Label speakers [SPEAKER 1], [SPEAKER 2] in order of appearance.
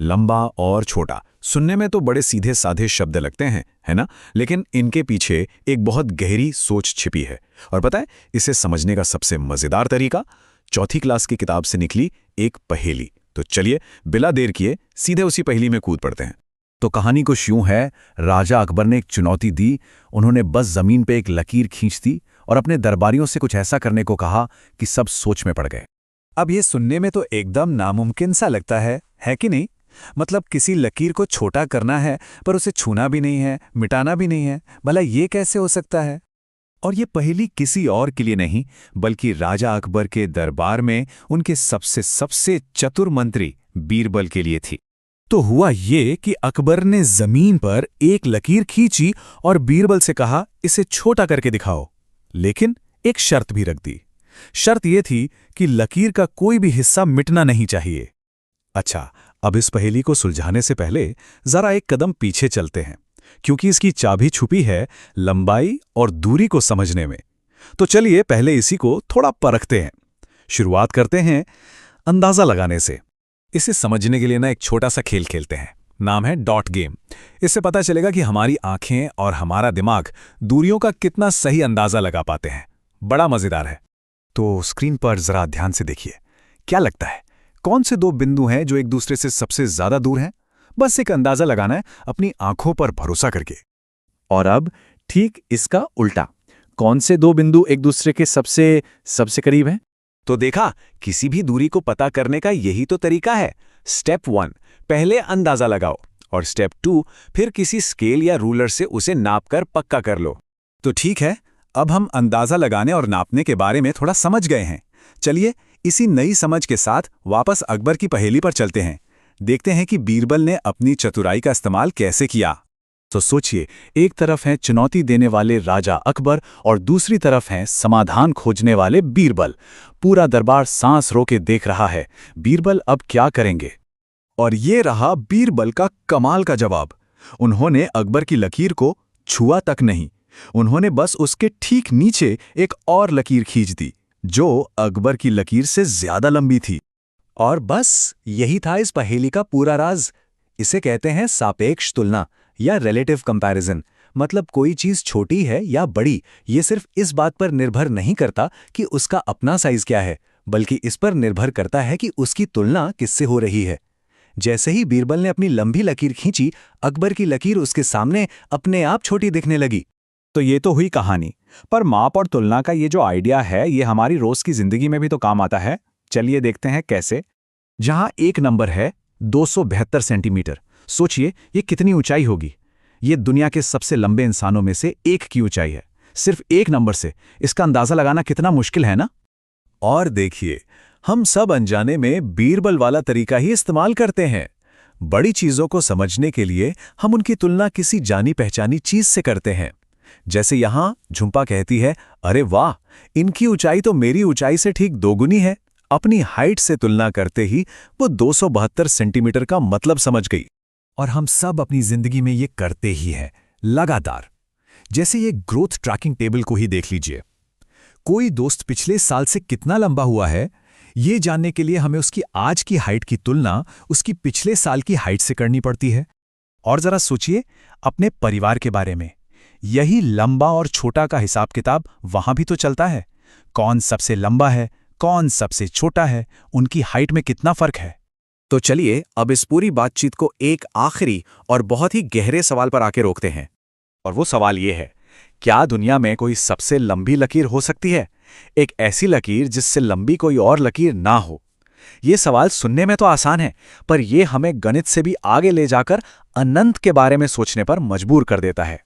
[SPEAKER 1] लंबा और छोटा सुनने में तो बड़े सीधे साधे शब्द लगते हैं, है ना? लेकिन इनके पीछे एक बहुत गहरी सोच छिपी है। और पता है इसे समझने का सबसे मजेदार तरीका? चौथी क्लास की किताब से निकली एक पहेली। तो चलिए बिना देर किए सीधे उसी पहेली में कूद पड़ते हैं। तो कहानी कुछ यूं है, राजा अकबर ने एक चुनौती दी। उन्होंने बस जमीन पे एक लकीर खींच दी और अपने दरबारियों से कुछ ऐसा करने को कहा कि सब सोच में पड़ गए।
[SPEAKER 2] अब ये सुनने में तो एकदम नामुमकिन सा लगता है कि नहीं? मतलब किसी लकीर को छोटा करना है पर उसे छूना भी नहीं है, मिटाना भी नहीं है। भला ये कैसे हो सकता है? और ये पहेली किसी और के लिए नहीं बल्कि राजा अकबर के दरबार में उनके सबसे चतुर मंत्री बीरबल के लिए थी। तो हुआ ये कि अकबर ने जमीन पर एक लकीर खींची और बीरबल से कहा, इसे छोटा करके दिखाओ। लेकिन एक शर्त भी रख दी। शर्त यह थी कि लकीर का कोई भी हिस्सा मिटना नहीं चाहिए। अच्छा, अब इस पहेली को सुलझाने से पहले जरा एक कदम पीछे चलते हैं, क्योंकि इसकी चाबी छुपी है लंबाई और दूरी को समझने में। तो चलिए पहले इसी को थोड़ा परखते हैं। शुरुआत करते हैं अंदाजा लगाने से। इसे समझने के लिए एक छोटा सा खेल खेलते हैं। नाम है डॉट गेम। इससे पता चलेगा कि हमारी आंखें और हमारा दिमाग दूरियों का कितना सही अंदाजा लगा पाते हैं। बड़ा मजेदार है। तो स्क्रीन पर जरा ध्यान से देखिए। क्या लगता है कौन से दो बिंदु हैं जो एक दूसरे से सबसे ज्यादा दूर हैं? बस एक अंदाजा लगाना है अपनी आंखों पर भरोसा करके।
[SPEAKER 3] और अब ठीक इसका उल्टा, कौन से दो बिंदु एक दूसरे के सबसे करीब हैं?
[SPEAKER 2] तो देखा, किसी भी दूरी को पता करने का यही तो तरीका है। स्टेप 1 पहले अंदाजा लगाओ और स्टेप 2 फिर किसी स्केल या रूलर से उसे नापकर पक्का कर लो। तो ठीक है, अब हम अंदाजा लगाने और नापने के बारे में थोड़ा समझ गए हैं। चलिए इसी नई समझ के साथ वापस अकबर की पहेली पर चलते हैं। देखते हैं कि बीरबल ने अपनी चतुराई का इस्तेमाल कैसे किया। तो सोचिए, एक तरफ हैं चुनौती देने वाले राजा अकबर और दूसरी तरफ हैं समाधान खोजने वाले बीरबल। पूरा दरबार सांस रोके देख रहा है। बीरबल अब क्या करेंगे? और ये रहा बीरबल का कमाल का जवाब। उन्होंने अकबर की लकीर को छुआ तक नहीं, उन्होंने बस उसके ठीक नीचे एक और लकीर खींच दी जो अकबर की लकीर से ज्यादा लंबी थी। और बस यही था इस पहेली का पूरा राज। इसे कहते हैं सापेक्ष तुलना या रिलेटिव कंपैरिजन। मतलब कोई चीज छोटी है या बड़ी, ये सिर्फ इस बात पर निर्भर नहीं करता कि उसका अपना साइज क्या है, बल्कि इस पर निर्भर करता है कि उसकी तुलना किससे हो रही है। जैसे ही बीरबल ने अपनी लंबी लकीर खींची, अकबर की लकीर उसके सामने अपने आप छोटी दिखने लगी। तो ये तो हुई कहानी, पर माप और तुलना का ये जो आइडिया है, ये हमारी रोज की जिंदगी में भी तो काम आता है। चलिए देखते हैं कैसे। जहां एक नंबर है 272 सेंटीमीटर, सोचिए ये कितनी ऊंचाई होगी। ये दुनिया के सबसे लंबे इंसानों में से एक की ऊंचाई है। सिर्फ एक नंबर से इसका अंदाजा लगाना कितना मुश्किल है ना? और देखिए, हम सब अनजाने में बीरबल वाला तरीका ही इस्तेमाल करते हैं। बड़ी चीजों को समझने के लिए हम उनकी तुलना किसी जानी पहचानी चीज से करते हैं। जैसे यहां झुम्पा कहती है, अरे वाह, इनकी ऊंचाई तो मेरी ऊंचाई से ठीक दोगुनी है। अपनी हाइट से तुलना करते ही वो 272 सेंटीमीटर का मतलब समझ गई। और हम सब अपनी जिंदगी में ये करते ही हैं, लगातार। जैसे ये ग्रोथ ट्रैकिंग टेबल को ही देख लीजिए। कोई दोस्त पिछले साल से कितना लंबा हुआ है, ये जानने के लिए हमें उसकी आज की हाइट की तुलना उसकी पिछले साल की हाइट से करनी पड़ती है। और जरा सोचिए अपने परिवार के बारे में। यही लंबा और छोटा का हिसाब किताब वहां भी तो चलता है। कौन सबसे लंबा है, कौन सबसे छोटा है, उनकी हाइट में कितना फर्क है। तो चलिए अब इस पूरी बातचीत को एक आखिरी और बहुत ही गहरे सवाल पर आके रोकते हैं। और वो सवाल ये है, क्या दुनिया में कोई सबसे लंबी लकीर हो सकती है? एक ऐसी लकीर जिससे लंबी कोई और लकीर ना हो। ये सवाल सुनने में तो आसान है, पर यह हमें गणित से भी आगे ले जाकर अनंत के बारे में सोचने पर मजबूर कर देता है।